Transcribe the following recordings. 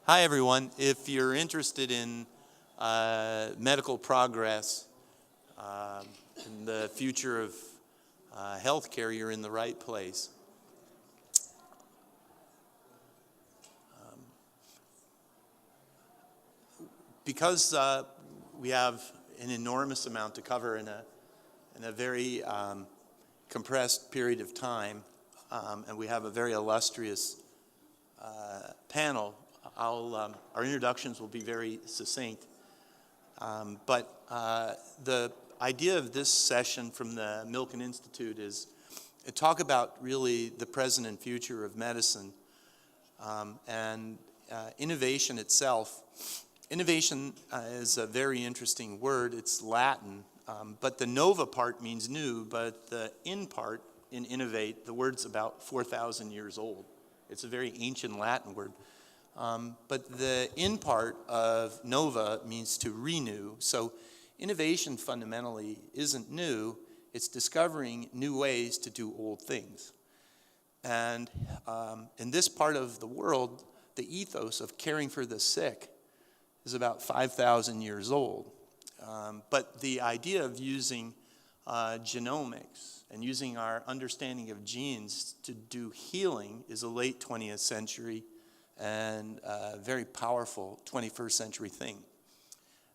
Hi, everyone. If you're interested in medical progress in the future of healthcare, you're in the right place. Because we have an enormous amount to cover in a very compressed period of time, and we have a very illustrious panel, our introductions will be very succinct. But the idea of this session from the Milken Institute is to talk about really the present and future of medicine and innovation itself. Innovation is a very interesting word. It's Latin, but the nova part means new, but the in part in innovate, the word's about 4,000 years old. It's a very ancient Latin word. But the in part of nova means to renew. So innovation fundamentally isn't new. It's discovering new ways to do old things. And in this part of the world, the ethos of caring for the sick is about 5,000 years old. But the idea of using genomics and using our understanding of genes to do healing is a late 20th century and a very powerful 21st century thing.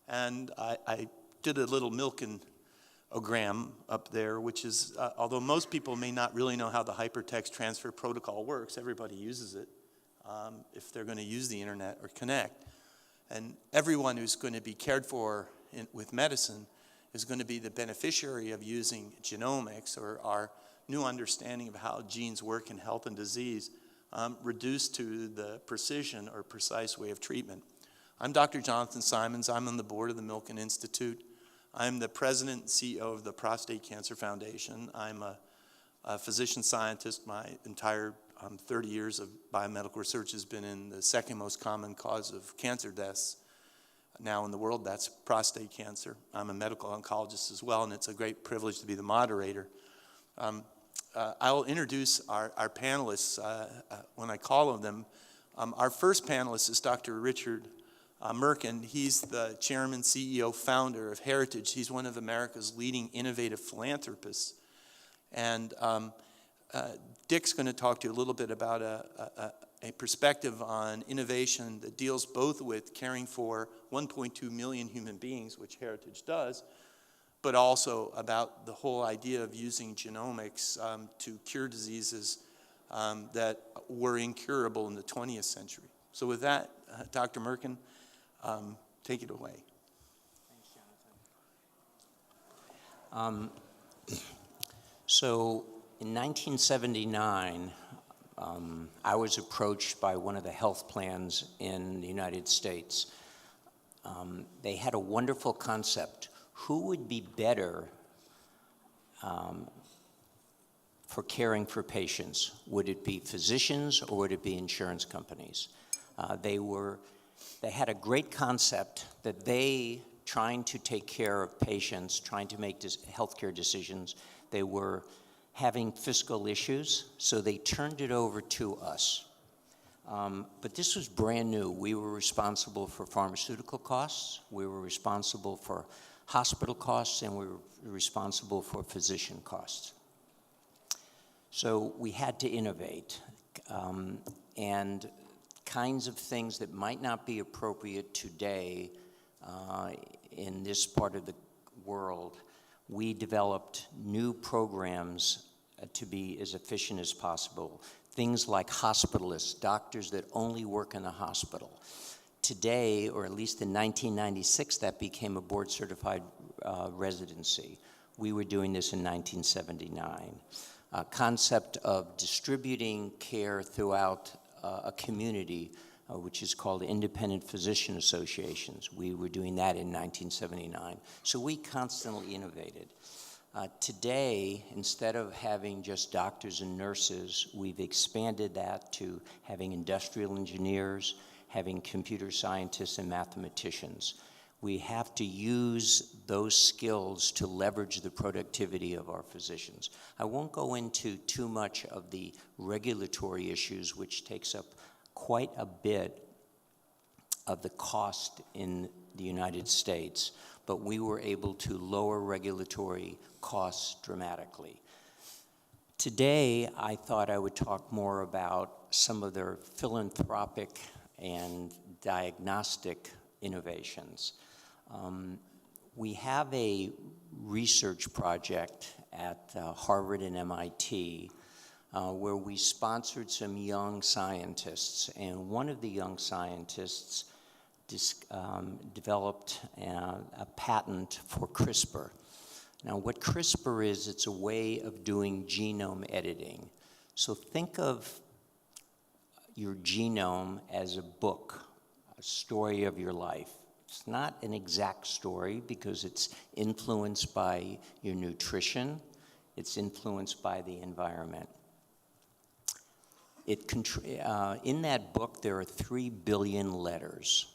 And I did a little Milken-ogram up there, which is, although most people may not really know how the hypertext transfer protocol works, everybody uses it if they're going to use the internet or connect. And everyone who's going to be cared for with medicine is going to be the beneficiary of using genomics, or our new understanding of how genes work in health and disease, reduced to the precision or precise way of treatment. I'm Dr. Jonathan Simons. I'm on the board of the Milken Institute. I'm the president and CEO of the Prostate Cancer Foundation. I'm a physician scientist. My entire 30 years of biomedical research has been in the second most common cause of cancer deaths now in the world. That's prostate cancer. I'm a medical oncologist as well, and it's a great privilege to be the moderator. I'll introduce our panelists when I call on them. Our first panelist is Dr. Richard Merkin. He's the chairman, CEO, founder of Heritage. He's one of America's leading innovative philanthropists. And Dick's going to talk to you a little bit about a perspective on innovation that deals both with caring for 1.2 million human beings, which Heritage does, but also about the whole idea of using genomics to cure diseases that were incurable in the 20th century. So with that, Dr. Merkin, take it away. Thanks, Jonathan. So in 1979, I was approached by one of the health plans in the United States. They had a wonderful concept. Who would be better for caring for patients? Would it be physicians or would it be insurance companies? They had a great concept that they, trying to take care of patients, trying to make healthcare decisions, they were having fiscal issues, so they turned it over to us. But this was brand new. We were responsible for pharmaceutical costs, we were responsible for hospital costs, and we were responsible for physician costs. So we had to innovate, and kinds of things that might not be appropriate today in this part of the world. We developed new programs to be as efficient as possible. Things like hospitalists, doctors that only work in the hospital. Today, or at least in 1996, that became a board-certified residency. We were doing this in 1979. A concept of distributing care throughout a community, which is called independent physician associations. We were doing that in 1979. So we constantly innovated. Today, instead of having just doctors and nurses, we've expanded that to having industrial engineers, having computer scientists and mathematicians. We have to use those skills to leverage the productivity of our physicians. I won't go into too much of the regulatory issues, which takes up quite a bit of the cost in the United States, but we were able to lower regulatory costs dramatically. Today, I thought I would talk more about some of their philanthropic and diagnostic innovations. We have a research project at Harvard and MIT where we sponsored some young scientists, and one of the young scientists developed a patent for Crispr. Now, what Crispr is, it's a way of doing genome editing. So think of your genome as a book, a story of your life. It's not an exact story because it's influenced by your nutrition, it's influenced by the environment. In that book, there are 3 billion letters.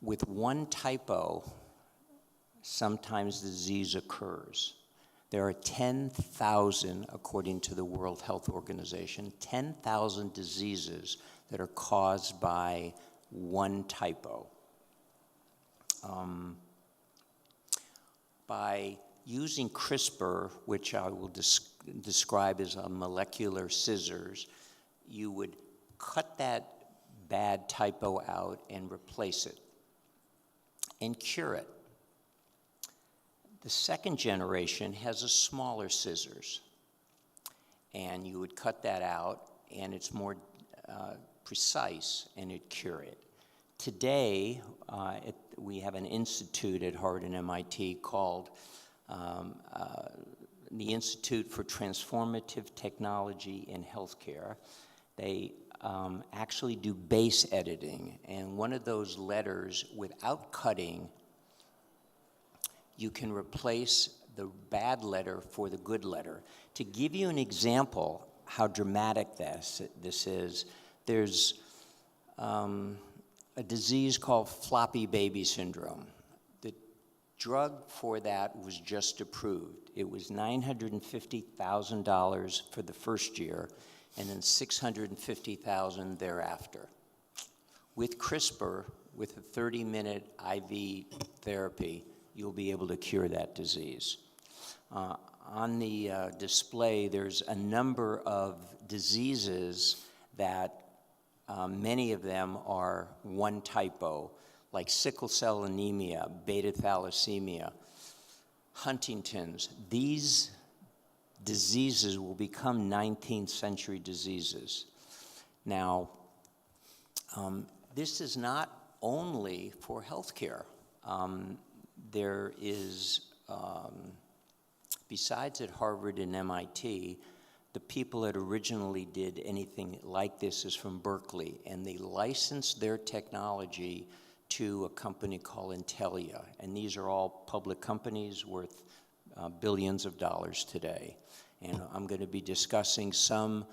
With one typo, sometimes disease occurs. There are 10,000, according to the World Health Organization, 10,000 diseases that are caused by one typo. By using CRISPR, which I will describe as a molecular scissors, you would cut that bad typo out and replace it and cure it. The second generation has a smaller scissors, and you would cut that out, and it's more precise, and it'd cure it. Today, we have an institute at Harvard and MIT called the Institute for Transformative Technology in Healthcare. They actually do base editing, and one of those letters, without cutting, you can replace the bad letter for the good letter. To give you an example how dramatic this is, there's a disease called floppy baby syndrome. The drug for that was just approved. It was $950,000 for the first year, and then $650,000 thereafter. With CRISPR, with a 30-minute IV therapy, you'll be able to cure that disease. On the display, there's a number of diseases that many of them are one typo, like sickle cell anemia, beta thalassemia, Huntington's. These diseases will become 19th century diseases. Now, this is not only for healthcare. There is, besides at Harvard and MIT, the people that originally did anything like this is from Berkeley, and they licensed their technology to a company called Intelia, and these are all public companies worth billions of dollars today. And I'm going to be discussing some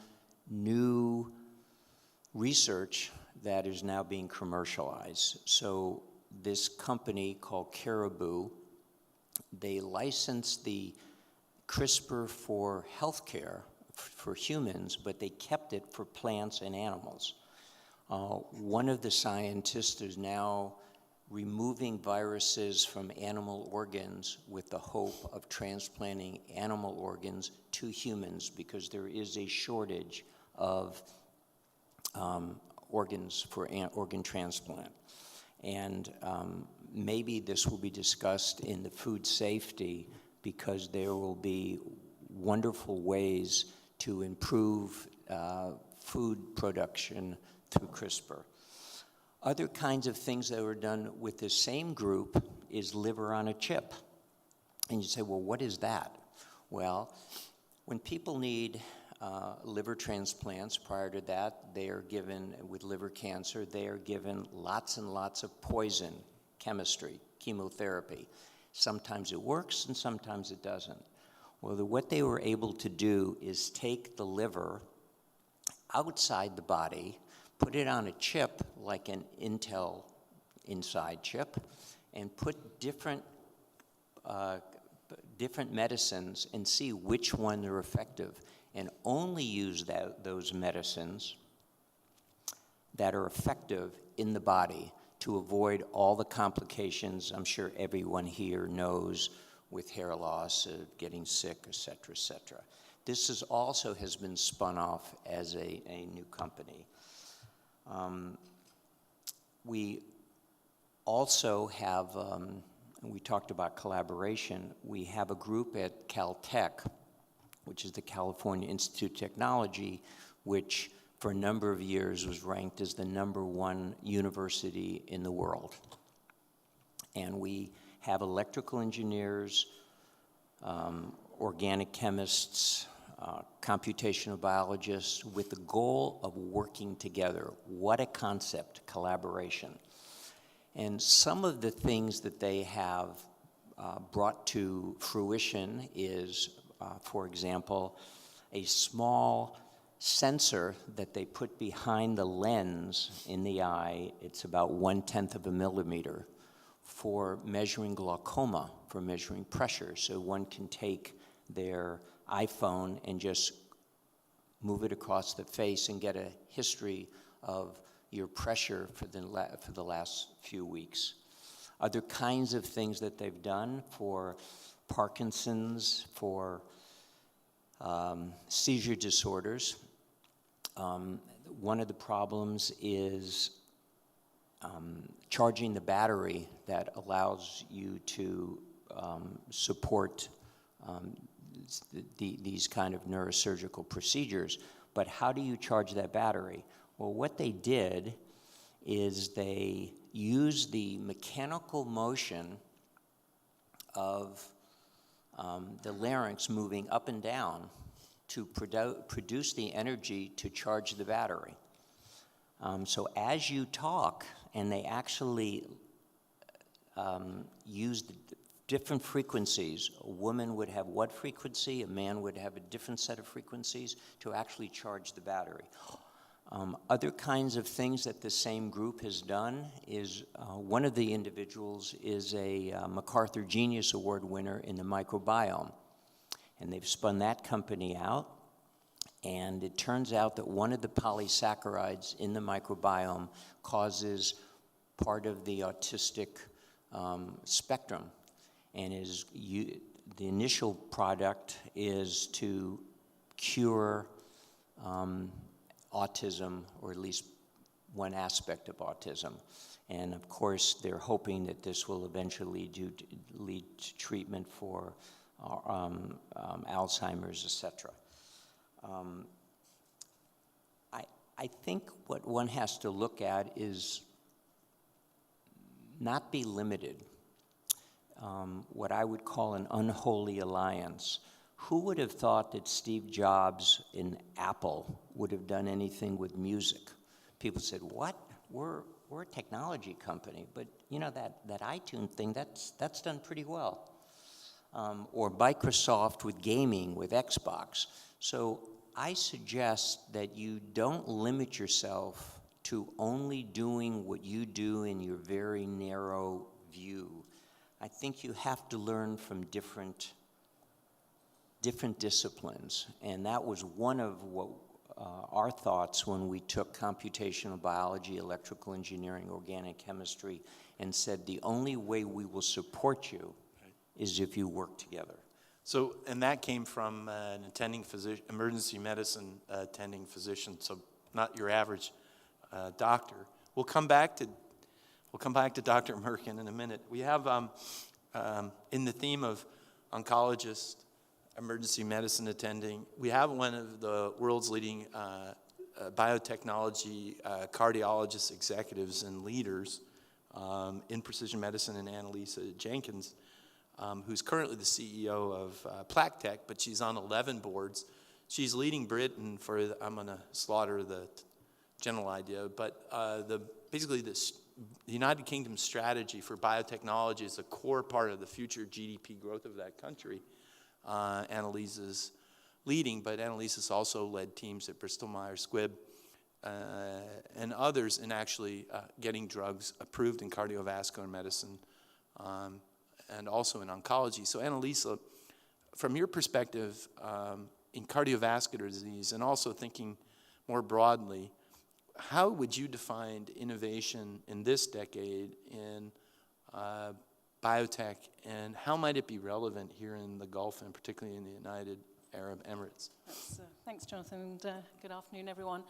new research that is now being commercialized. So this company called Caribou, they licensed the CRISPR for healthcare, for humans, but they kept it for plants and animals. One of the scientists is now removing viruses from animal organs with the hope of transplanting animal organs to humans because there is a shortage of organs for organ transplant. And maybe this will be discussed in the food safety because there will be wonderful ways to improve food production through CRISPR. Other kinds of things that were done with the same group is liver on a chip. And you say, well, what is that? Well, when people need liver transplants, prior to that, they are given, with liver cancer, they are given lots and lots of poison chemistry, chemotherapy. Sometimes it works and sometimes it doesn't. Well, what they were able to do is take the liver outside the body, put it on a chip like an Intel inside chip, and put different medicines and see which one are effective, and only use those medicines that are effective in the body to avoid all the complications I'm sure everyone here knows with hair loss, getting sick, et cetera, et cetera. This is also has been spun off as a new company. We also have, we talked about collaboration, we have a group at Caltech, which is the California Institute of Technology, which for a number of years was ranked as the #1 university in the world. And we have electrical engineers, organic chemists, computational biologists with the goal of working together. What a concept, collaboration. And some of the things that they have brought to fruition is, for example, a small sensor that they put behind the lens in the eye. It's about 1/10 of a millimeter for measuring glaucoma, for measuring pressure. So one can take their iPhone and just move it across the face and get a history of your pressure for the last few weeks. Other kinds of things that they've done for Parkinson's, for seizure disorders. One of the problems is charging the battery that allows you to support these kind of neurosurgical procedures. But how do you charge that battery? Well, what they did is they used the mechanical motion of the larynx moving up and down to produce the energy to charge the battery. So as you talk, and they actually used different frequencies. A woman would have what frequency, a man would have a different set of frequencies to actually charge the battery. Other kinds of things that the same group has done is one of the individuals is a MacArthur Genius Award winner in the microbiome. And they've spun that company out. And it turns out that one of the polysaccharides in the microbiome causes part of the autistic spectrum. And the initial product is to cure autism, or at least one aspect of autism. And of course, they're hoping that this will eventually lead to treatment for Alzheimer's, etc. I think what one has to look at is not be limited. What I would call an unholy alliance. Who would have thought that Steve Jobs in Apple would have done anything with music? People said, what? We're a technology company, but you know that iTunes thing, that's done pretty well. Or Microsoft with gaming, with Xbox. So I suggest that you don't limit yourself to only doing what you do in your very narrow view. I think you have to learn from different disciplines, and that was one of what our thoughts when we took computational biology, electrical engineering, organic chemistry, and said the only way we will support you is if you work together. So, and that came from an attending physician, emergency medicine attending physician, so not your average doctor. We'll come back to Dr. Merkin in a minute. We have, in the theme of oncologist, emergency medicine attending, we have one of the world's leading biotechnology cardiologists, executives, and leaders in precision medicine, in Annalisa Jenkins, who's currently the CEO of PlaqueTec, but she's on 11 boards. She's leading Britain for, I'm going to slaughter the general idea, but basically the United Kingdom strategy for biotechnology is a core part of the future GDP growth of that country. Annalisa's leading, but Annalisa's also led teams at Bristol Myers Squibb and others in actually getting drugs approved in cardiovascular medicine and also in oncology. So Annalisa, from your perspective in cardiovascular disease and also thinking more broadly, how would you define innovation in this decade in biotech, and how might it be relevant here in the Gulf and particularly in the United Arab Emirates? Thanks, Jonathan, and good afternoon, everyone.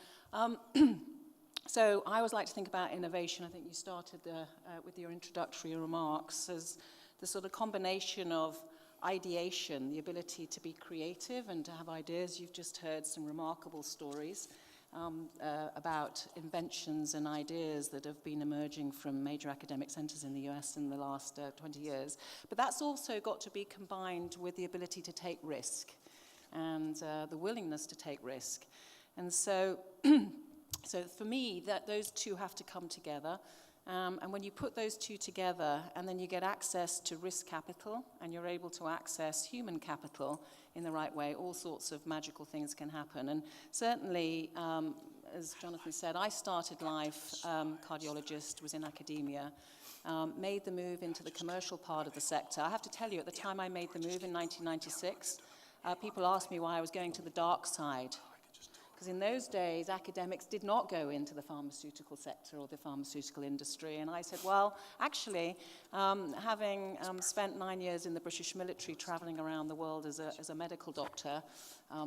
So I always like to think about innovation. I think you started with your introductory remarks as the sort of combination of ideation, the ability to be creative and to have ideas. You've just heard some remarkable stories about inventions and ideas that have been emerging from major academic centers in the US in the last 20 years. But that's also got to be combined with the ability to take risk and the willingness to take risk. And so, so for me, those two have to come together. And when you put those two together and then you get access to risk capital and you're able to access human capital in the right way, all sorts of magical things can happen. And certainly, as Jonathan said, I started life, cardiologist, was in academia, made the move into the commercial part of the sector. I have to tell you, at the time I made the move in 1996, people asked me why I was going to the dark side. Because in those days, academics did not go into the pharmaceutical sector or the pharmaceutical industry. And I said, well, actually, having spent 9 years in the British military, traveling around the world as a medical doctor,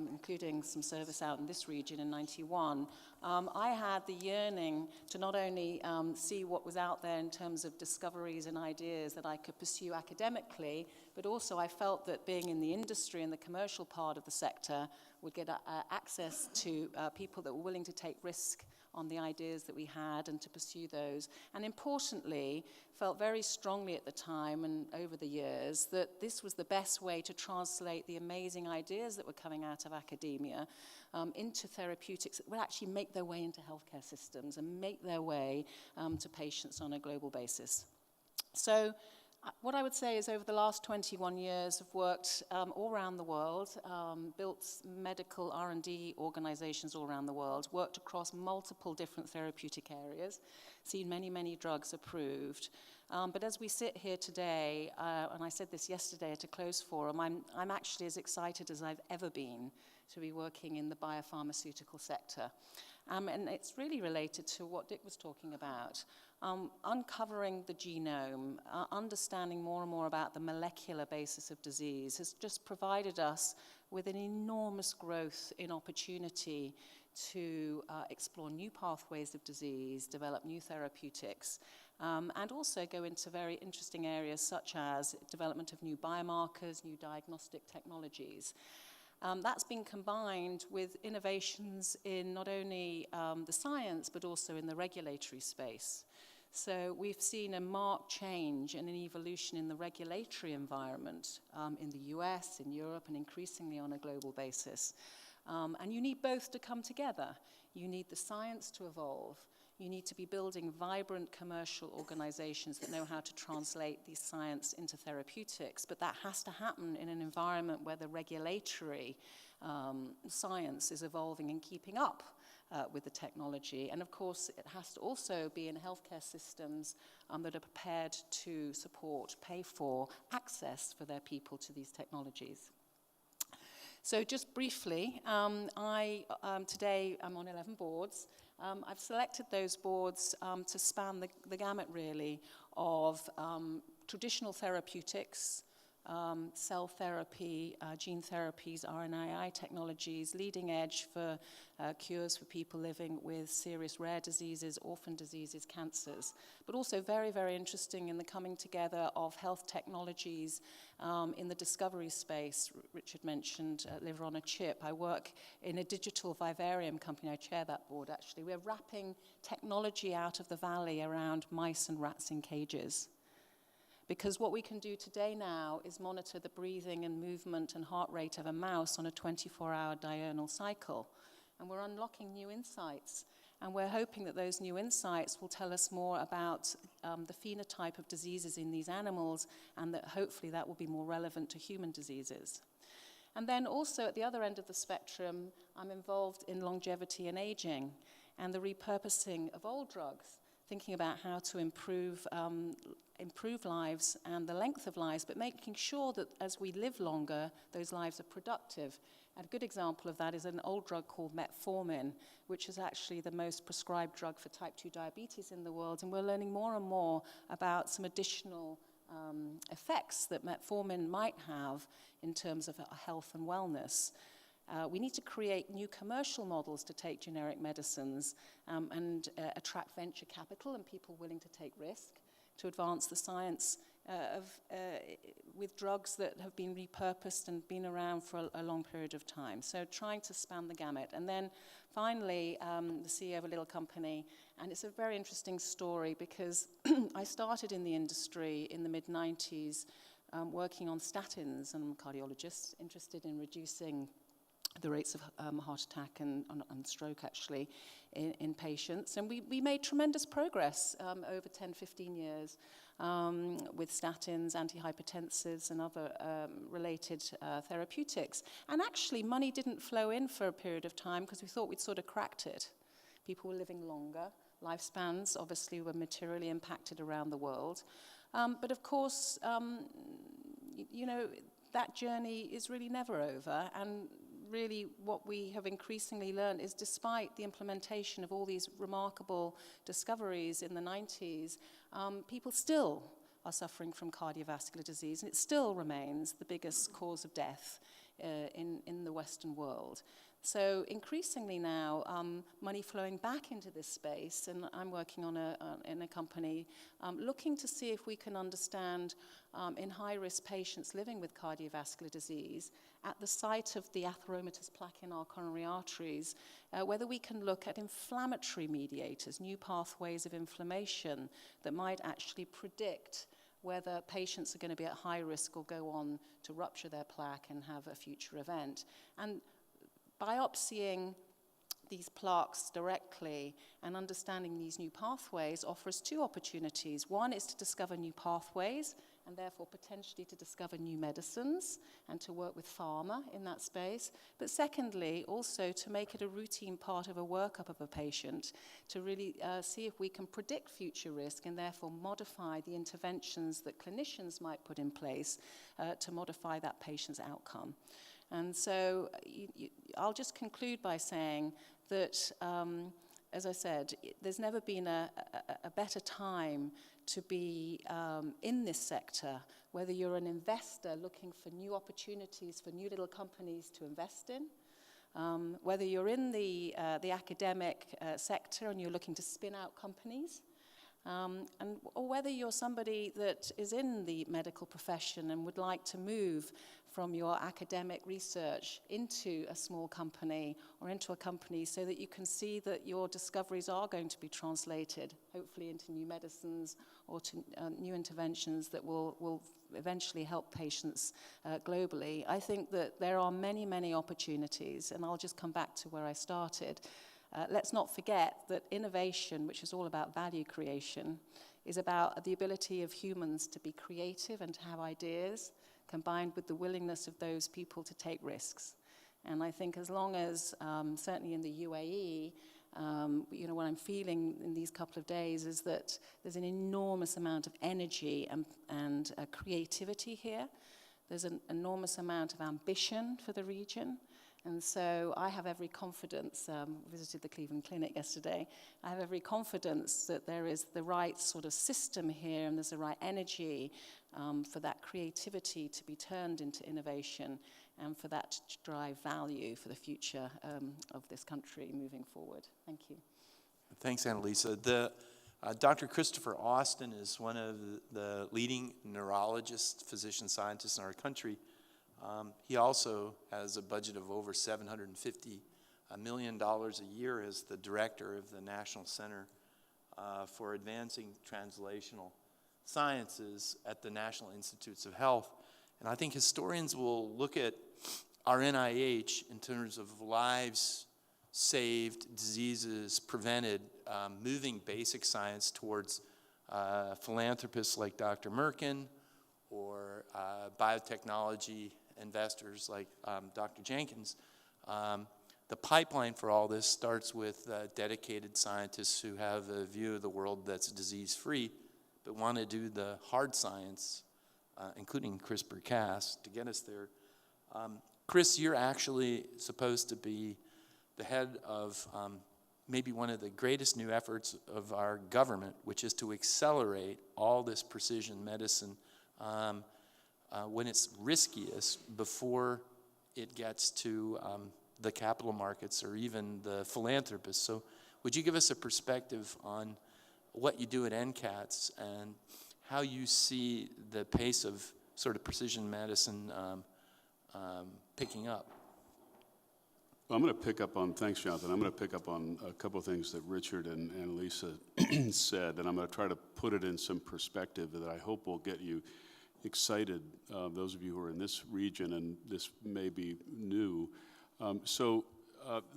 including some service out in this region in '91, I had the yearning to not only see what was out there in terms of discoveries and ideas that I could pursue academically, but also I felt that being in the industry and the commercial part of the sector would get access to people that were willing to take risk on the ideas that we had and to pursue those. And importantly, felt very strongly at the time and over the years that this was the best way to translate the amazing ideas that were coming out of academia into therapeutics that would actually make their way into healthcare systems and make their way to patients on a global basis. So what I would say is over the last 21 years, I've worked all around the world, built medical R&D organizations all around the world, worked across multiple different therapeutic areas, seen many, many drugs approved. But as we sit here today, and I said this yesterday at a closed forum, I'm actually as excited as I've ever been to be working in the biopharmaceutical sector. And it's really related to what Dick was talking about. Uncovering the genome, understanding more and more about the molecular basis of disease has just provided us with an enormous growth in opportunity to explore new pathways of disease, develop new therapeutics, and also go into very interesting areas such as development of new biomarkers, new diagnostic technologies. That's been combined with innovations in not only the science, but also in the regulatory space. So we've seen a marked change and an evolution in the regulatory environment in the US, in Europe, and increasingly on a global basis. And you need both to come together. You need the science to evolve. You need to be building vibrant commercial organizations that know how to translate these science into therapeutics, but that has to happen in an environment where the regulatory science is evolving and keeping up with the technology. And of course, it has to also be in healthcare systems that are prepared to support, pay for, access for their people to these technologies. So just briefly, today I'm on 11 boards. I've selected those boards to span the gamut, really, of traditional therapeutics, cell therapy, gene therapies, RNAi technologies, leading edge for cures for people living with serious rare diseases, orphan diseases, cancers, but also very, very interesting in the coming together of health technologies in the discovery space. Richard mentioned liver on a chip. I work in a digital vivarium company. I chair that board, actually. We're wrapping technology out of the valley around mice and rats in cages. Because what we can do today now is monitor the breathing and movement and heart rate of a mouse on a 24-hour diurnal cycle. And we're unlocking new insights. And we're hoping that those new insights will tell us more about the phenotype of diseases in these animals, and that hopefully that will be more relevant to human diseases. And then also at the other end of the spectrum, I'm involved in longevity and aging and the repurposing of old drugs thinking about how to improve lives and the length of lives, but making sure that as we live longer, those lives are productive. And a good example of that is an old drug called metformin, which is actually the most prescribed drug for type 2 diabetes in the world. And we're learning more and more about some additional effects that metformin might have in terms of health and wellness. We need to create new commercial models to take generic medicines and attract venture capital and people willing to take risk to advance the science with drugs that have been repurposed and been around for a long period of time. So trying to span the gamut. And then finally, the CEO of a little company, and it's a very interesting story because I started in the industry in the mid-90s working on statins, and I'm a cardiologist interested in reducing the rates of heart attack and stroke, actually, in patients. And we made tremendous progress over 10, 15 years with statins, antihypertensives, and other related therapeutics. And actually, money didn't flow in for a period of time because we thought we'd sort of cracked it. People were living longer. Lifespans, obviously, were materially impacted around the world. But of course, you know, that journey is really never over. And really what we have increasingly learned is despite the implementation of all these remarkable discoveries in the 90s, people still are suffering from cardiovascular disease, and it still remains the biggest cause of death in the Western world. So increasingly now, money flowing back into this space, and I'm working on in a company looking to see if we can understand in high-risk patients living with cardiovascular disease at the site of the atheromatous plaque in our coronary arteries, whether we can look at inflammatory mediators, new pathways of inflammation that might actually predict whether patients are going to be at high risk or go on to rupture their plaque and have a future event. And biopsying these plaques directly and understanding these new pathways offers two opportunities. One is to discover new pathways and therefore potentially to discover new medicines and to work with pharma in that space. But secondly, also to make it a routine part of a workup of a patient to really see if we can predict future risk and therefore modify the interventions that clinicians might put in place to modify that patient's outcome. And so I'll just conclude by saying that, as I said, there's never been a better time to be in this sector, whether you're an investor looking for new opportunities for new little companies to invest in, whether you're in the academic sector and you're looking to spin out companies, or whether you're somebody that is in the medical profession and would like to move from your academic research into a small company or into a company so that you can see that your discoveries are going to be translated, hopefully into new medicines or to new interventions that will eventually help patients globally. I think that there are many, many opportunities, and I'll just come back to where I started. Let's not forget that innovation, which is all about value creation, is about the ability of humans to be creative and to have ideas, combined with the willingness of those people to take risks. And I think as long as, certainly in the UAE, you know, what I'm feeling in these couple of days is that there's an enormous amount of energy and creativity here. There's an enormous amount of ambition for the region. And so I have every confidence, visited the Cleveland Clinic yesterday, I have every confidence that there is the right sort of system here and there's the right energy for that creativity to be turned into innovation and for that to drive value for the future of this country moving forward. Thank you. Thanks, Annalisa. Dr. Christopher Austin is one of the leading neurologists, physician scientists in our country. He also has a budget of over $750 million a year as the director of the National Center for Advancing Translational Sciences at the National Institutes of Health. And I think historians will look at our NIH in terms of lives saved, diseases prevented, moving basic science towards philanthropists like Dr. Merkin or biotechnology investors like Dr. Jenkins, the pipeline for all this starts with dedicated scientists who have a view of the world that's disease-free, but want to do the hard science, including CRISPR-Cas, to get us there. Chris, you're actually supposed to be the head of maybe one of the greatest new efforts of our government, which is to accelerate all this precision medicine when it's riskiest before it gets to the capital markets or even the philanthropists. So would you give us a perspective on what you do at NCATS and how you see the pace of sort of precision medicine picking up? Well, I'm going to pick up on, thanks, Jonathan. I'm going to pick up on a couple of things that Richard and Annalisa said, and I'm going to try to put it in some perspective that I hope will get you excited, those of you who are in this region, and this may be new.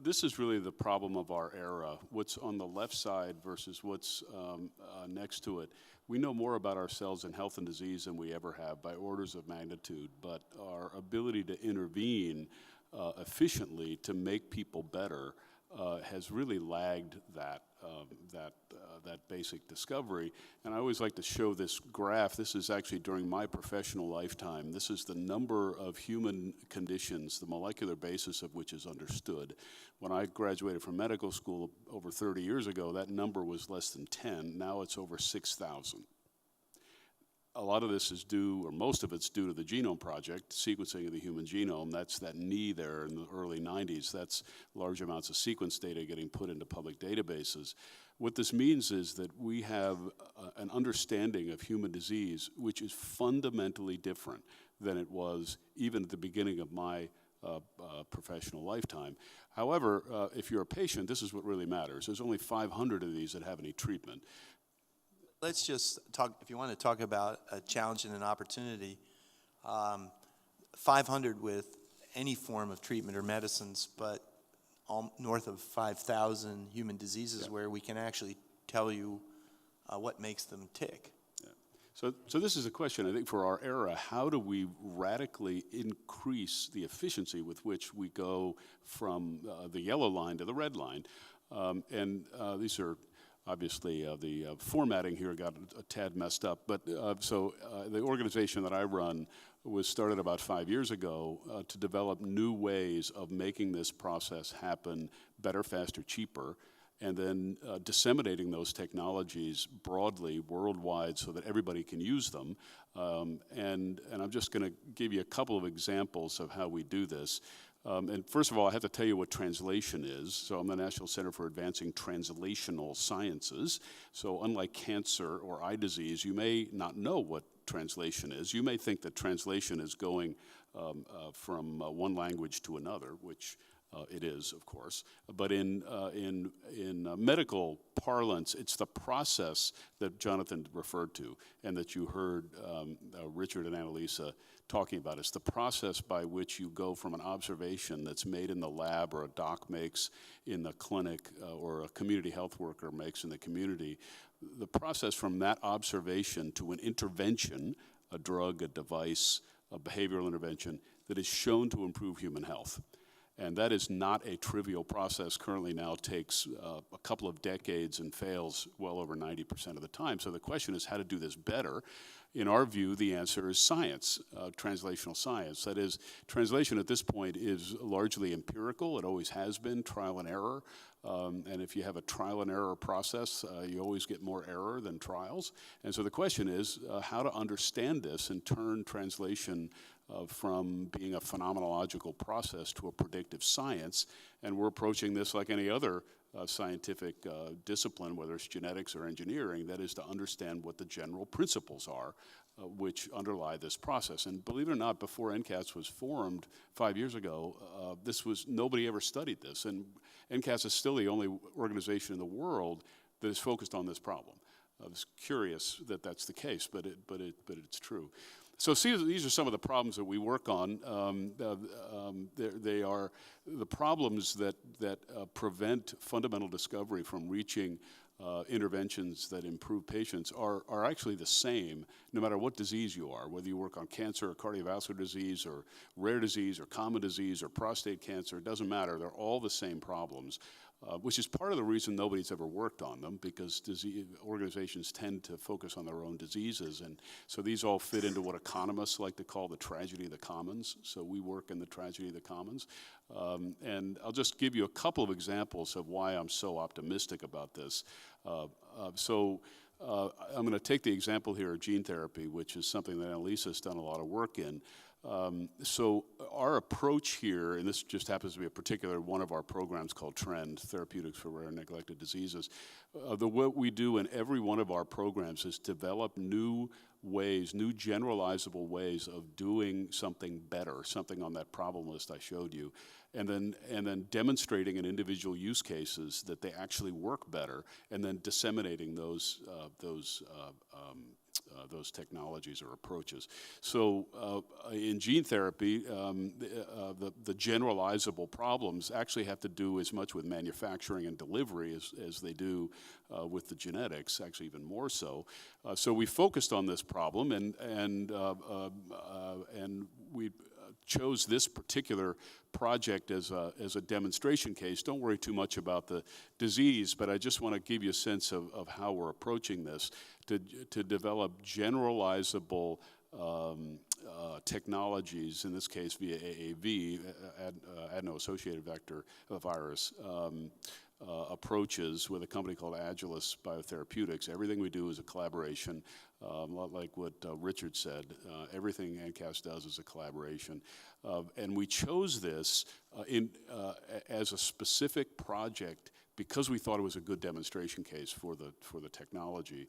This is really the problem of our era. What's on the left side versus what's next to it. We know more about ourselves in health and disease than we ever have by orders of magnitude, but our ability to intervene efficiently to make people better has really lagged that basic discovery. And I always like to show this graph. This is actually during my professional lifetime. This is the number of human conditions, the molecular basis of which is understood. When I graduated from medical school over 30 years ago, that number was less than 10. Now it's over 6,000. A lot of this is due, or most of it's due to the Genome Project, sequencing of the human genome. That's that knee there in the early 90s. That's large amounts of sequence data getting put into public databases. What this means is that we have an understanding of human disease which is fundamentally different than it was even at the beginning of my professional lifetime. However, if you're a patient, this is what really matters. There's only 500 of these that have any treatment. Let's just talk, if you want to talk about a challenge and an opportunity, 500 with any form of treatment or medicines, but north of 5,000 human diseases where we can actually tell you what makes them tick. Yeah. So this is a question, I think, for our era. How do we radically increase the efficiency with which we go from the yellow line to the red line? These are obviously, the formatting here got a tad messed up, but the organization that I run was started about 5 years ago to develop new ways of making this process happen better, faster, cheaper, and then disseminating those technologies broadly, worldwide, so that everybody can use them. And I'm just going to give you a couple of examples of how we do this. And first of all, I have to tell you what translation is. So I'm the National Center for Advancing Translational Sciences. So unlike cancer or eye disease, you may not know what translation is. You may think that translation is going from one language to another, which it is, of course. But in medical parlance, it's the process that Jonathan referred to and that you heard Richard and Annalisa talking about. It's the process by which you go from an observation that's made in the lab or a doc makes in the clinic or a community health worker makes in the community. The process from that observation to an intervention, a drug, a device, a behavioral intervention that is shown to improve human health. And that is not a trivial process. Currently now takes a couple of decades and fails well over 90% of the time. So the question is how to do this better. In our view, the answer is science, translational science. That is, translation at this point is largely empirical. It always has been, trial and error. And if you have a trial and error process, you always get more error than trials. And so the question is how to understand this and turn translation from being a phenomenological process to a predictive science. And we're approaching this like any other scientific discipline, whether it's genetics or engineering, that is to understand what the general principles are which underlie this process. And believe it or not, before NCATS was formed 5 years ago, nobody ever studied this. And NCATS is still the only organization in the world that is focused on this problem. I was curious that that's the case, but it's true. So see, these are some of the problems that we work on. They are the problems that prevent fundamental discovery from reaching interventions that improve patients are actually the same no matter what disease you are, whether you work on cancer or cardiovascular disease or rare disease or common disease or prostate cancer, it doesn't matter. They're all the same problems, which is part of the reason nobody's ever worked on them, because organizations tend to focus on their own diseases. And so these all fit into what economists like to call the tragedy of the commons. So we work in the tragedy of the commons. And I'll just give you a couple of examples of why I'm so optimistic about this. I'm going to take the example here of gene therapy, which is something that Annalisa has done a lot of work in. So our approach here, and this just happens to be a particular one of our programs called TREND, Therapeutics for Rare and Neglected Diseases. What we do in every one of our programs is develop new ways, new generalizable ways of doing something better, something on that problem list I showed you, and then demonstrating in individual use cases that they actually work better, and then disseminating those technologies or approaches. So in gene therapy, the generalizable problems actually have to do as much with manufacturing and delivery as they do with the genetics, actually even more so. So we focused on this problem, and we chose this particular project as a demonstration case. Don't worry too much about the disease, but I just want to give you a sense of how we're approaching this to develop generalizable technologies, in this case via AAV, adeno-associated vector virus, approaches with a company called Agilus Biotherapeutics. Everything we do is a collaboration, like what Richard said. Everything NCAS does is a collaboration. And we chose this as a specific project because we thought it was a good demonstration case for the technology,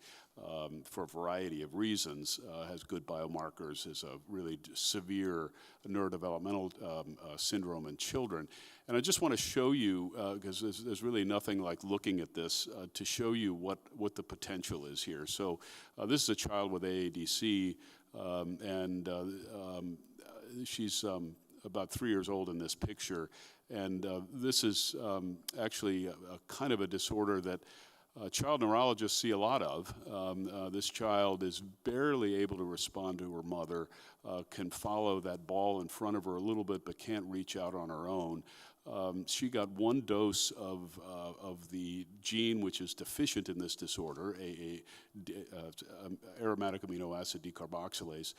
for a variety of reasons. Has good biomarkers, is a really severe neurodevelopmental syndrome in children. And I just want to show you, because there's really nothing like looking at this, to show you what the potential is here. So this is a child with AADC, and she's about 3 years old in this picture. And this is actually a kind of a disorder that child neurologists see a lot of. This child is barely able to respond to her mother, can follow that ball in front of her a little bit, but can't reach out on her own. She got one dose of the gene which is deficient in this disorder, aromatic amino acid decarboxylase,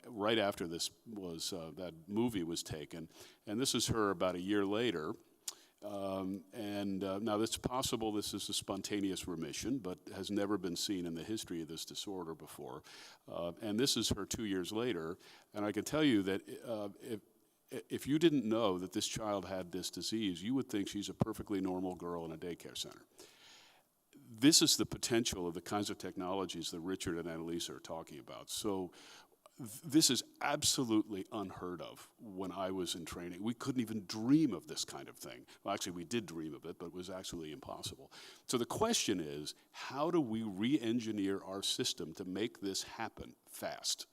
right after this was that movie was taken, and this is her about a year later. Now it's possible this is a spontaneous remission, but has never been seen in the history of this disorder before. And this is her 2 years later, and I can tell you that if you didn't know that this child had this disease, you would think she's a perfectly normal girl in a daycare center. This is the potential of the kinds of technologies that Richard and Annalisa are talking about. So this is absolutely unheard of when I was in training. We couldn't even dream of this kind of thing. Well, actually, we did dream of it, but it was absolutely impossible. So the question is, how do we re-engineer our system to make this happen fast,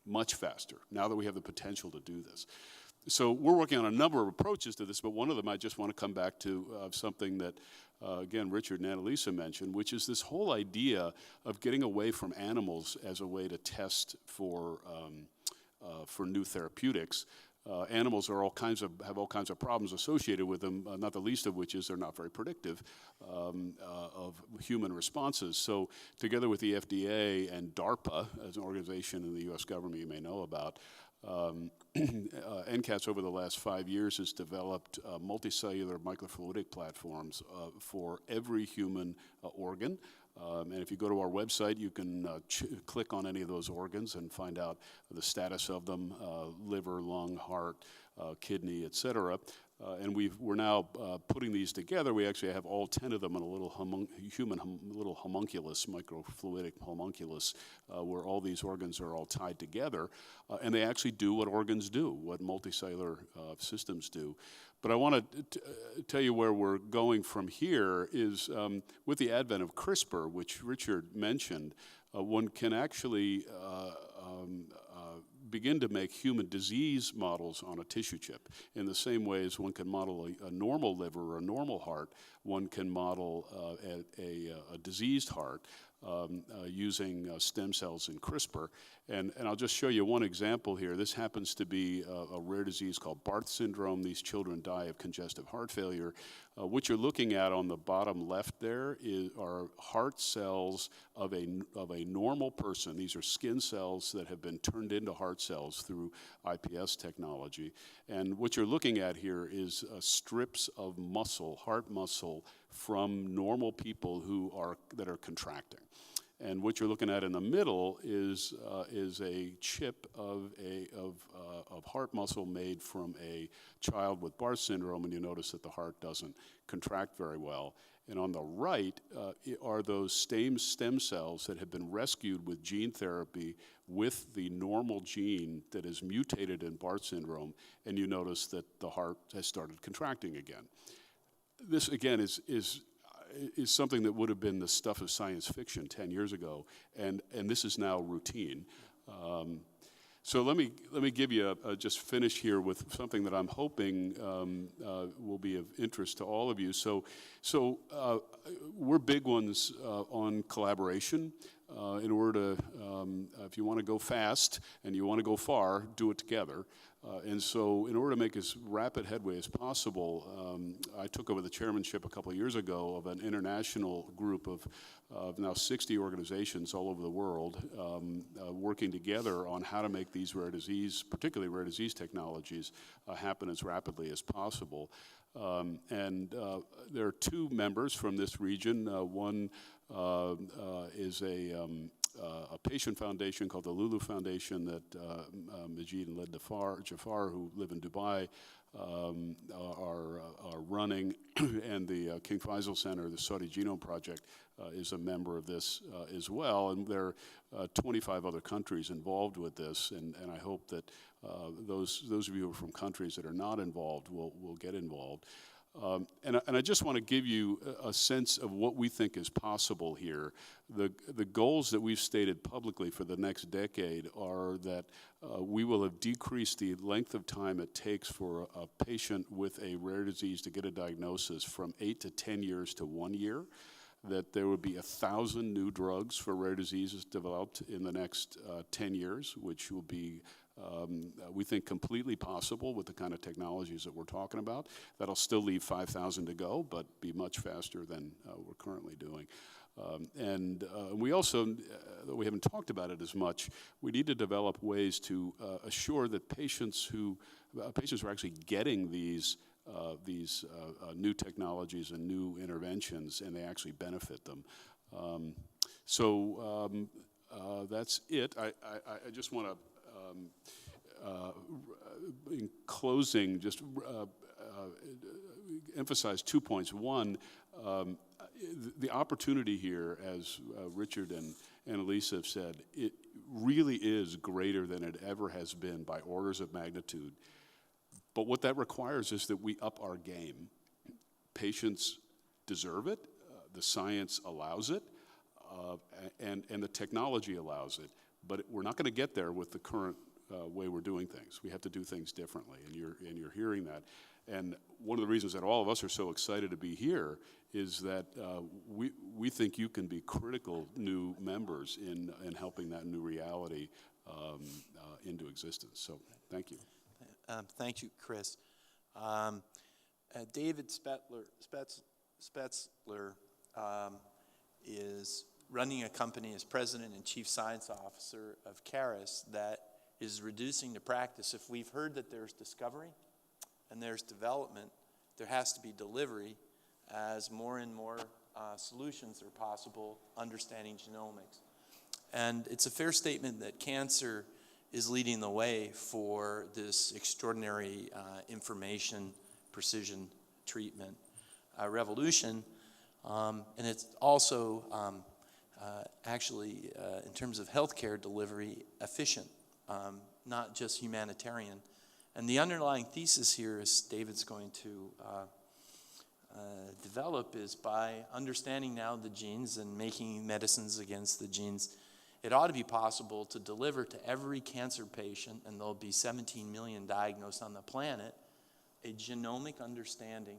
much faster, now that we have the potential to do this? So we're working on a number of approaches to this, but one of them I just want to come back to something that, again, Richard and Annalisa mentioned, which is this whole idea of getting away from animals as a way to test for new therapeutics. Animals are have all kinds of problems associated with them, not the least of which is they're not very predictive of human responses. So together with the FDA and DARPA, as an organization in the US government you may know about, NCATS over the last 5 years has developed multicellular microfluidic platforms for every human organ. And if you go to our website, you can click on any of those organs and find out the status of them, liver, lung, heart, kidney, et cetera. And we're now putting these together. We actually have all 10 of them in a little little homunculus, microfluidic homunculus, where all these organs are all tied together. And they actually do what organs do, what multicellular systems do. But I want to tell you where we're going from here is with the advent of Crispr, which Richard mentioned, one can actually begin to make human disease models on a tissue chip. In the same way as one can model a normal liver or a normal heart, one can model a diseased heart using stem cells in CRISPR. And I'll just show you one example here. This happens to be a rare disease called Barth syndrome. These children die of congestive heart failure. What you're looking at on the bottom left there are heart cells of a normal person. These are skin cells that have been turned into heart cells through iPS technology. And what you're looking at here is strips of muscle, heart muscle, from normal people that are contracting. And what you're looking at in the middle is a chip of heart muscle made from a child with Barth syndrome, and you notice that the heart doesn't contract very well. And on the right are those stem cells that have been rescued with gene therapy with the normal gene that is mutated in Barth syndrome, and you notice that the heart has started contracting again. This, again, is something that would have been the stuff of science fiction 10 years ago, and this is now routine. So let me give you just finish here with something that I'm hoping will be of interest to all of you. So we're big ones on collaboration. In order to, if you want to go fast and you want to go far, do it together. And so in order to make as rapid headway as possible, I took over the chairmanship a couple of years ago of an international group of now 60 organizations all over the world working together on how to make these rare disease, particularly rare disease technologies, happen as rapidly as possible. And there are two members from this region. One is a patient foundation called the Lulu Foundation that Majid and Led Jafar, who live in Dubai, are running, and the King Faisal Center, the Saudi Genome Project, is a member of this as well, and there are 25 other countries involved with this, and I hope that those of you who are from countries that are not involved will get involved. And I just want to give you a sense of what we think is possible here. The goals that we've stated publicly for the next decade are that we will have decreased the length of time it takes for a patient with a rare disease to get a diagnosis from 8 to 10 years to 1 year, that there would be 1,000 new drugs for rare diseases developed in the next 10 years, which will be we think completely possible with the kind of technologies that we're talking about. That'll still leave 5,000 to go, but be much faster than we're currently doing. And we also, though we haven't talked about it as much, we need to develop ways to assure that patients who are actually getting these new technologies and new interventions, and they actually benefit them. That's it. I just want to in closing, just emphasize 2 points. One, the opportunity here, as Richard and Annalisa have said, it really is greater than it ever has been by orders of magnitude. But what that requires is that we up our game. Patients deserve it, the science allows it, and the technology allows it. But we're not going to get there with the current way we're doing things. We have to do things differently, and you're hearing that. And one of the reasons that all of us are so excited to be here is that we think you can be critical new members in helping that new reality into existence. So thank you. Thank you, Chris. David Spetzler is running a company as president and chief science officer of Caris that is reducing the practice. If we've heard that there's discovery and there's development, there has to be delivery as more and more solutions are possible, understanding genomics. And it's a fair statement that cancer is leading the way for this extraordinary information precision treatment revolution. And it's also actually, in terms of healthcare delivery, efficient, not just humanitarian. And the underlying thesis here, as David's going to develop, is by understanding now the genes and making medicines against the genes, it ought to be possible to deliver to every cancer patient, and there'll be 17 million diagnosed on the planet, a genomic understanding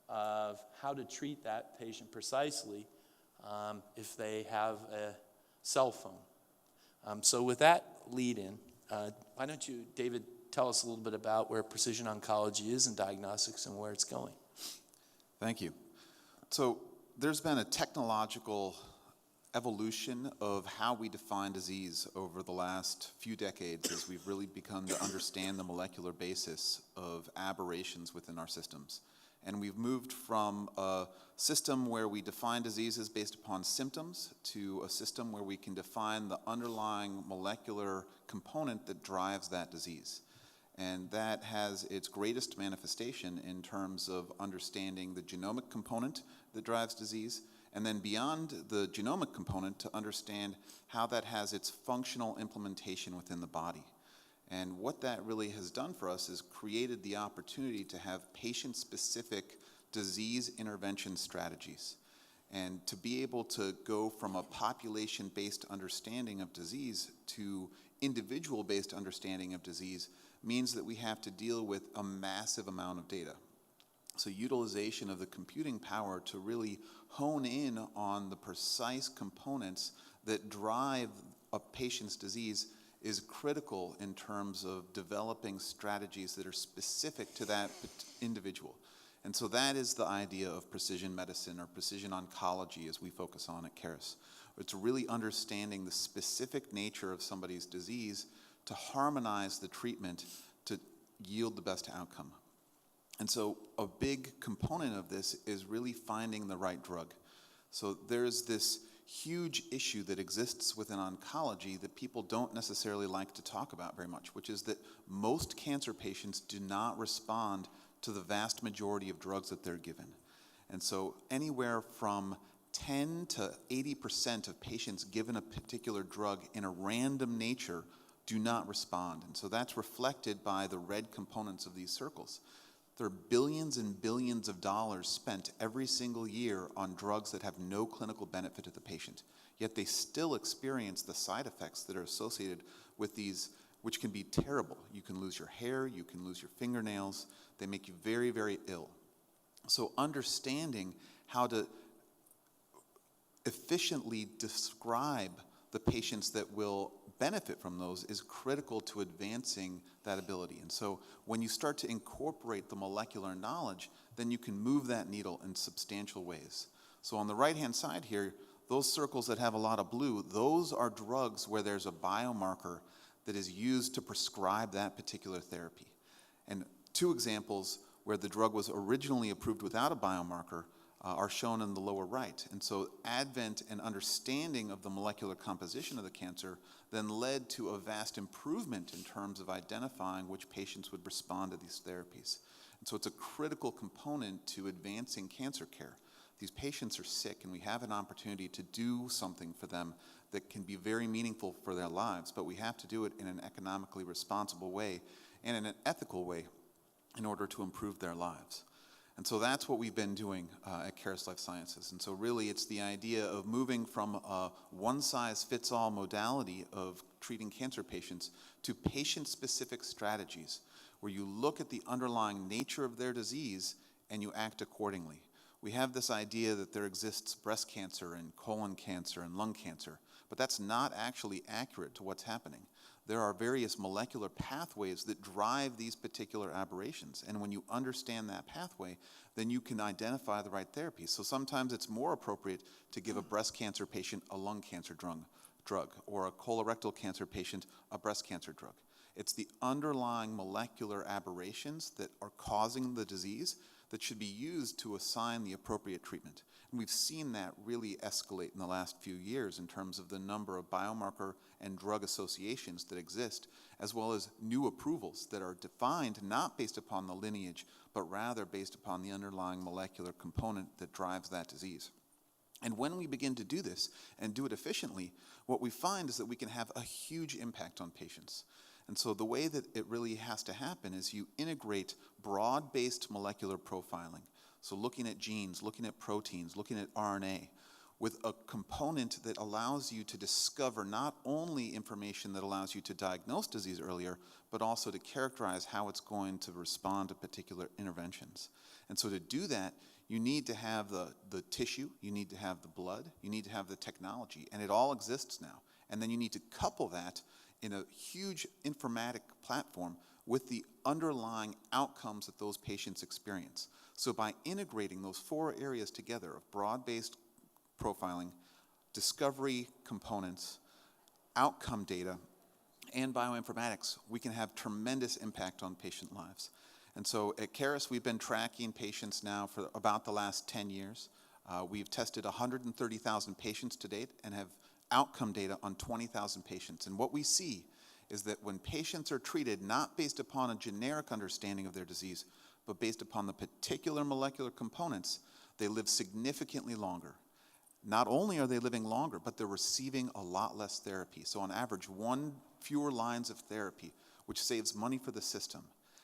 of how to treat that patient precisely if they have a cell phone. So with that lead in, why don't you, David, tell us a little bit about where precision oncology is in diagnostics and where it's going. Thank you. So there's been a technological evolution of how we define disease over the last few decades as we've really begun to understand the molecular basis of aberrations within our systems. And we've moved from a system where we define diseases based upon symptoms to a system where we can define the underlying molecular component that drives that disease. And that has its greatest manifestation in terms of understanding the genomic component that drives disease, and then beyond the genomic component to understand how that has its functional implementation within the body. And what that really has done for us is created the opportunity to have patient-specific disease intervention strategies. And to be able to go from a population-based understanding of disease to individual-based understanding of disease means that we have to deal with a massive amount of data. So utilization of the computing power to really hone in on the precise components that drive a patient's disease is critical in terms of developing strategies that are specific to that individual. And so that is the idea of precision medicine or precision oncology as we focus on at Caris. It's really understanding the specific nature of somebody's disease to harmonize the treatment to yield the best outcome. And so a big component of this is really finding the right drug. So there's this huge issue that exists within oncology that people don't necessarily like to talk about very much, which is that most cancer patients do not respond to the vast majority of drugs that they're given. And so anywhere from 10 to 80% of patients given a particular drug in a random nature do not respond. And so that's reflected by the red components of these circles. There are billions and billions of dollars spent every single year on drugs that have no clinical benefit to the patient, yet they still experience the side effects that are associated with these, which can be terrible. You can lose your hair, you can lose your fingernails, they make you very, very ill. So understanding how to efficiently describe the patients that will benefit from those is critical to advancing that ability. And so when you start to incorporate the molecular knowledge, then you can move that needle in substantial ways. So on the right-hand side here, those circles that have a lot of blue, those are drugs where there's a biomarker that is used to prescribe that particular therapy. And two examples where the drug was originally approved without a biomarker are shown in the lower right. And so advent and understanding of the molecular composition of the cancer then led to a vast improvement in terms of identifying which patients would respond to these therapies. And so it's a critical component to advancing cancer care. These patients are sick, and we have an opportunity to do something for them that can be very meaningful for their lives, but we have to do it in an economically responsible way and in an ethical way in order to improve their lives. And so that's what we've been doing at Caris Life Sciences. And so really it's the idea of moving from a one-size-fits-all modality of treating cancer patients to patient-specific strategies where you look at the underlying nature of their disease and you act accordingly. We have this idea that there exists breast cancer and colon cancer and lung cancer, but that's not actually accurate to what's happening. There are various molecular pathways that drive these particular aberrations. And when you understand that pathway, then you can identify the right therapy. So sometimes it's more appropriate to give a breast cancer patient a lung cancer drug or a colorectal cancer patient a breast cancer drug. It's the underlying molecular aberrations that are causing the disease that should be used to assign the appropriate treatment. And we've seen that really escalate in the last few years in terms of the number of biomarker and drug associations that exist, as well as new approvals that are defined not based upon the lineage, but rather based upon the underlying molecular component that drives that disease. And when we begin to do this and do it efficiently, what we find is that we can have a huge impact on patients. And so the way that it really has to happen is you integrate broad-based molecular profiling. So looking at genes, looking at proteins, looking at RNA, with a component that allows you to discover not only information that allows you to diagnose disease earlier, but also to characterize how it's going to respond to particular interventions. And so to do that, you need to have the tissue, you need to have the blood, you need to have the technology, and it all exists now. And then you need to couple that in a huge informatic platform with the underlying outcomes that those patients experience. So by integrating those 4 areas together of broad-based profiling, discovery components, outcome data, and bioinformatics, we can have tremendous impact on patient lives. And so at Caris, we've been tracking patients now for about the last 10 years. We've tested 130,000 patients to date and have outcome data on 20,000 patients. And what we see is that when patients are treated not based upon a generic understanding of their disease, but based upon the particular molecular components, they live significantly longer. Not only are they living longer, but they're receiving a lot less therapy. So on average, 1 fewer lines of therapy, which saves money for the system.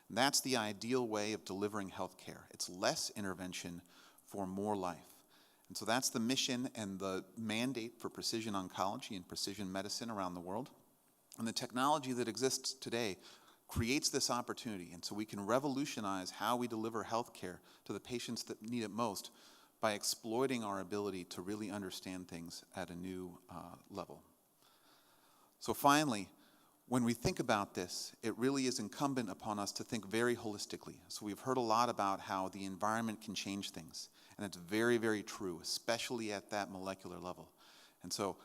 And that's the ideal way of delivering health care. It's less intervention for more life. And so that's the mission and the mandate for precision oncology and precision medicine around the world. And the technology that exists today creates this opportunity. And so we can revolutionize how we deliver health care to the patients that need it most by exploiting our ability to really understand things at a new level. So finally, when we think about this, it really is incumbent upon us to think very holistically. So we've heard a lot about how the environment can change things. And it's very, very true, especially at that molecular level. And so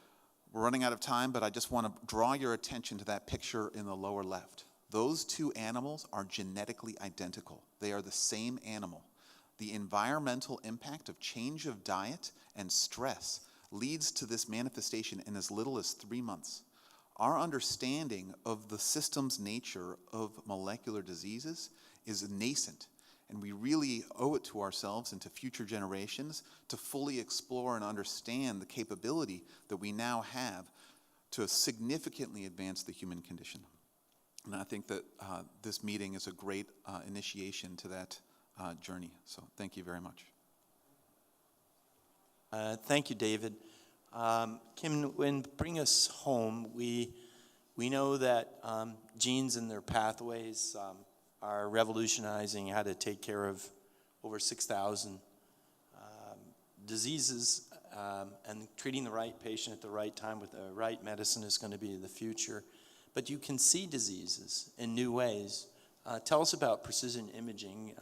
we're running out of time, but I just want to draw your attention to that picture in the lower left. Those 2 animals are genetically identical. They are the same animal. The environmental impact of change of diet and stress leads to this manifestation in as little as 3 months. Our understanding of the system's nature of molecular diseases is nascent, and we really owe it to ourselves and to future generations to fully explore and understand the capability that we now have to significantly advance the human condition. And I think that this meeting is a great initiation to that journey. So thank you very much. Thank you, David. Kim, when bring us home, we know that genes and their pathways are revolutionizing how to take care of over 6,000 diseases, and treating the right patient at the right time with the right medicine is going to be the future. But you can see diseases in new ways. Tell us about precision imaging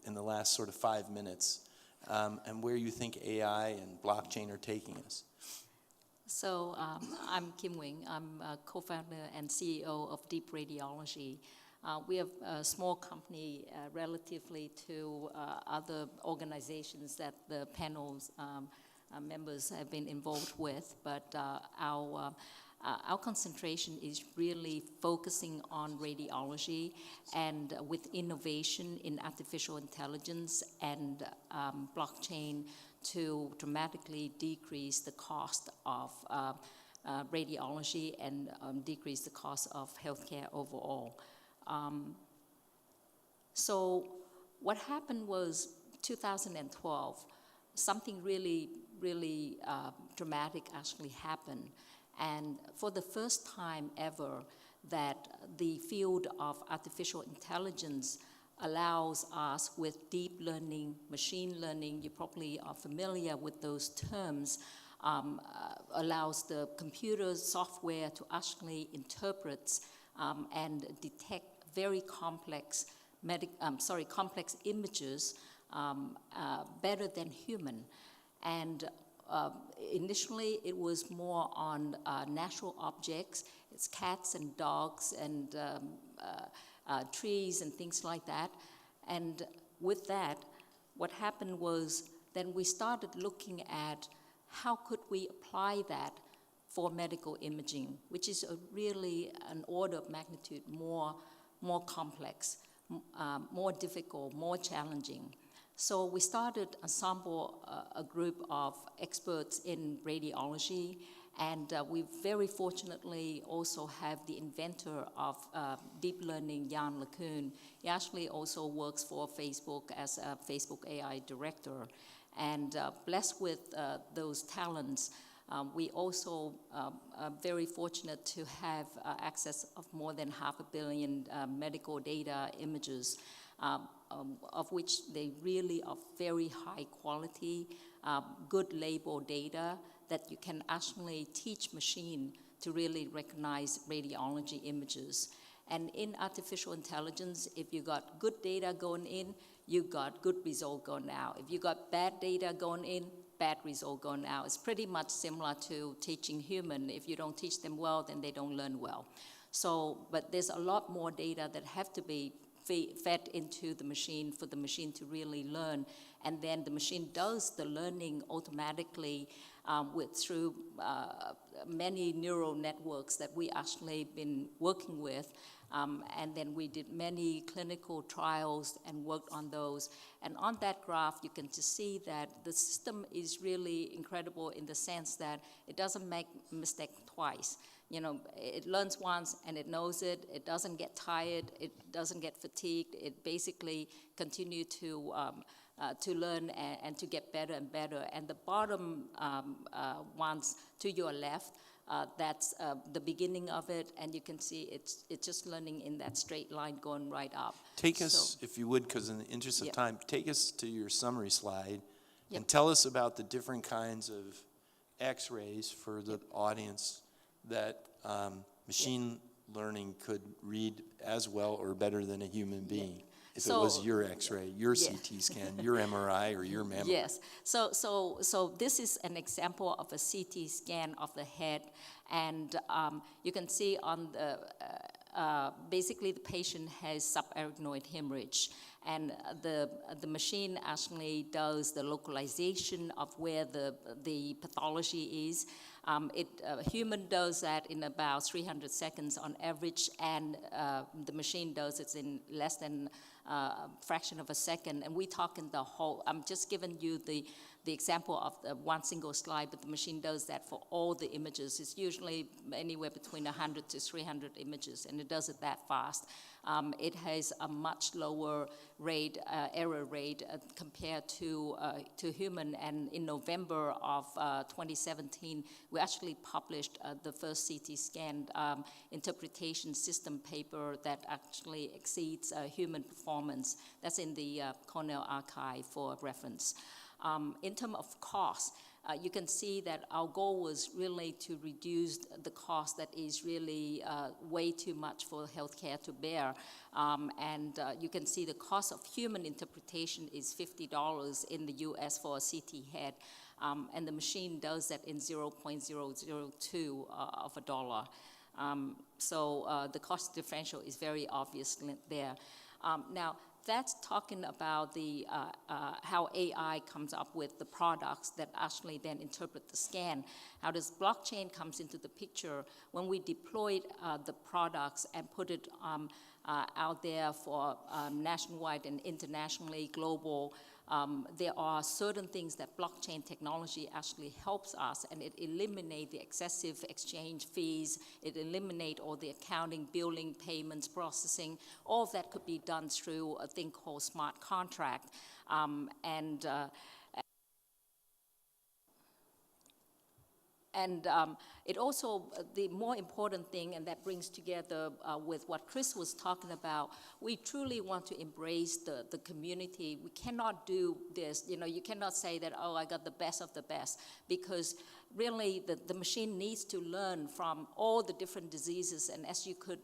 in the last sort of 5 minutes, and where you think AI and blockchain are taking us. So I'm Kim Wing. I'm a co-founder and CEO of Deep Radiology. We are a small company relatively to other organizations that the panel's members have been involved with, but our concentration is really focusing on radiology and with innovation in artificial intelligence and blockchain to dramatically decrease the cost of radiology and decrease the cost of healthcare overall. So what happened was 2012, something really dramatic actually happened. And for the first time ever, that the field of artificial intelligence allows us with deep learning, machine learning, you probably are familiar with those terms, allows the computer software to actually interpret and detect very complex images better than human. And initially, it was more on natural objects. It's cats and dogs and trees and things like that. And with that, what happened was then we started looking at how could we apply that for medical imaging, which is really an order of magnitude more complex, more difficult, more challenging. So we started a group of experts in radiology, and we very fortunately also have the inventor of deep learning, Jan LeCun. He actually also works for Facebook as a Facebook AI director. And blessed with those talents, we also are very fortunate to have access of more than 500 million medical data images, of which they really are very high quality, good label data that you can actually teach machine to really recognize radiology images. And in artificial intelligence, if you got good data going in, you got good result going out. If you got bad data going in, bad result going out. It's pretty much similar to teaching human. If you don't teach them well, then they don't learn well. So, but there's a lot more data that have to be fed into the machine for the machine to really learn. And then the machine does the learning automatically through many neural networks that we actually been working with. And then we did many clinical trials and worked on those. And on that graph, you can just see that the system is really incredible in the sense that it doesn't make a mistake twice. You know, it learns once and it knows it. It doesn't get tired. It doesn't get fatigued. It basically continues to learn and to get better and better. And the bottom ones to your left, that's the beginning of it, and you can see it's just learning in that straight line going right up. Take us, if you would, because in the interest of time, take us to your summary slide and Yep. tell us about the different kinds of X-rays for the audience that machine learning could read as well or better than a human being. If it was your X-ray, your CT scan, your MRI, or your mammogram. Yes. So this is an example of a CT scan of the head, and you can see on the basically the patient has subarachnoid hemorrhage, and the machine actually does the localization of where the pathology is. Human does that in about 300 seconds on average, and the machine does it in less than a fraction of a second. And we talk in the whole, I'm just giving you the example of the one single slide, but the machine does that for all the images. It's usually anywhere between 100 to 300 images, and it does it that fast. It has a much lower rate, error rate compared to human. And in November of 2017, we actually published the first CT scan interpretation system paper that actually exceeds human performance. That's in the Cornell archive for reference. In terms of cost, you can see that our goal was really to reduce the cost that is really way too much for healthcare to bear. And you can see the cost of human interpretation is $50 in the US for a CT head. And the machine does that in 0.002 of a dollar. So the cost differential is very obvious there. Now, that's talking about the how AI comes up with the products that actually then interpret the scan. How does blockchain comes into the picture? When we deployed the products and put it out there for nationwide and internationally global, there are certain things that blockchain technology actually helps us, and it eliminates the excessive exchange fees, it eliminates all the accounting, billing, payments, processing. All of that could be done through a thing called smart contract. And it also, the more important thing, and that brings together with what Chris was talking about, we truly want to embrace the community. We cannot do this, you cannot say that, oh, I got the best of the best, because really the machine needs to learn from all the different diseases. And as you could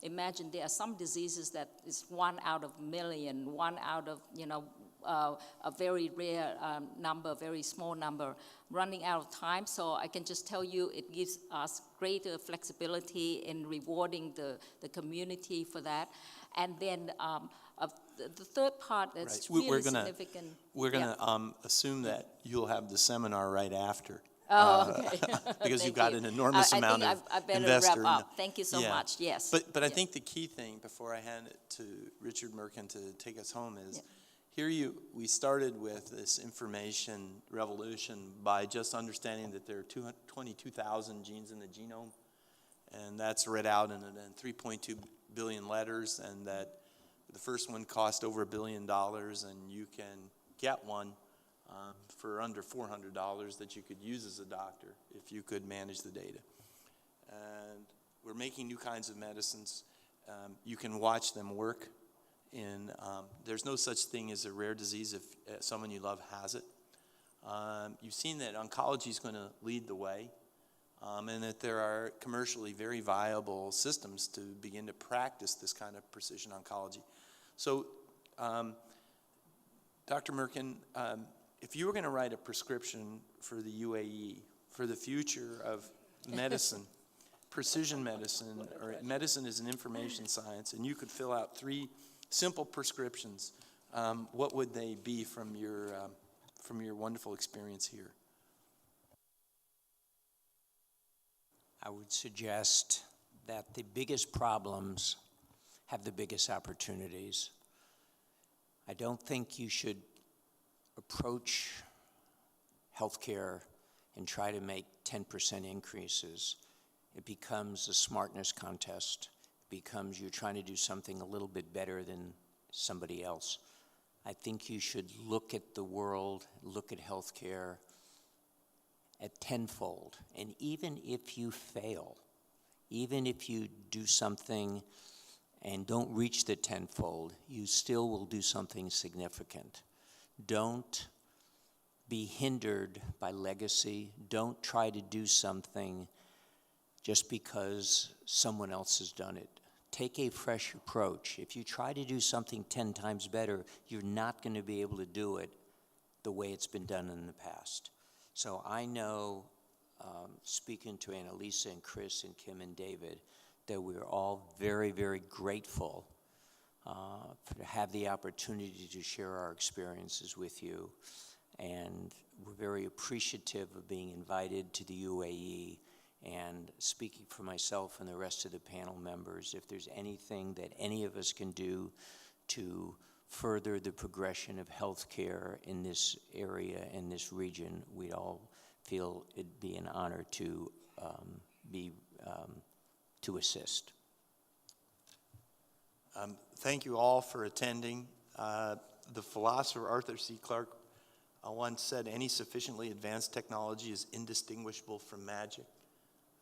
imagine, there are some diseases that is 1 out of a million, 1 out of, a very rare number, very small number, running out of time. So I can just tell you it gives us greater flexibility in rewarding the community for that. And then the third part that's really significant. We're going to assume that you'll have the seminar right after. Oh, okay. Because you've got an enormous amount of I better investor. wrap up. Thank you so much. Yes. But I think the key thing, before I hand it to Richard Merkin to take us home, is here we started with this information revolution by just understanding that there are 22,000 genes in the genome, and that's read out in 3.2 billion letters, and that the first one cost over $1 billion, and you can get one for under $400 that you could use as a doctor if you could manage the data. And we're making new kinds of medicines. You can watch them work. There's no such thing as a rare disease if someone you love has it. You've seen that oncology is going to lead the way, and that there are commercially very viable systems to begin to practice this kind of precision oncology. So, Dr. Merkin, if you were going to write a prescription for the UAE for the future of medicine, precision medicine, or medicine is an information science, and you could fill out 3 simple prescriptions, what would they be from your wonderful experience here? I would suggest that the biggest problems have the biggest opportunities. I don't think you should approach healthcare and try to make 10% increases. It becomes a smartness contest. It becomes you're trying to do something a little bit better than somebody else. I think you should look at the world, look at healthcare at tenfold. And even if you fail, even if you do something and don't reach the tenfold, you still will do something significant. Don't be hindered by legacy. Don't try to do something just because someone else has done it. Take a fresh approach. If you try to do something 10 times better, you're not going to be able to do it the way it's been done in the past. So I know, speaking to Annalisa and Chris and Kim and David, that we're all very, very grateful to have the opportunity to share our experiences with you. And we're very appreciative of being invited to the UAE. And speaking for myself and the rest of the panel members, if there's anything that any of us can do to further the progression of healthcare in this area, in this region, we'd all feel it'd be an honor to assist. Thank you all for attending. The philosopher Arthur C. Clarke once said, any sufficiently advanced technology is indistinguishable from magic.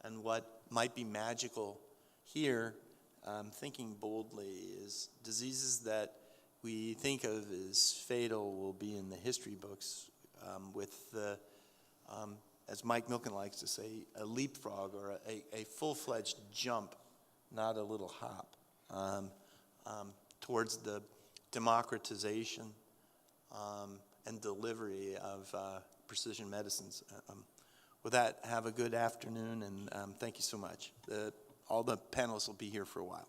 And what might be magical here, thinking boldly, is diseases that we think of as fatal will be in the history books with the, as Mike Milken likes to say, a leapfrog or a full-fledged jump, not a little hop, towards the democratization and delivery of precision medicines. With that, have a good afternoon, and thank you so much. All the panelists will be here for a while.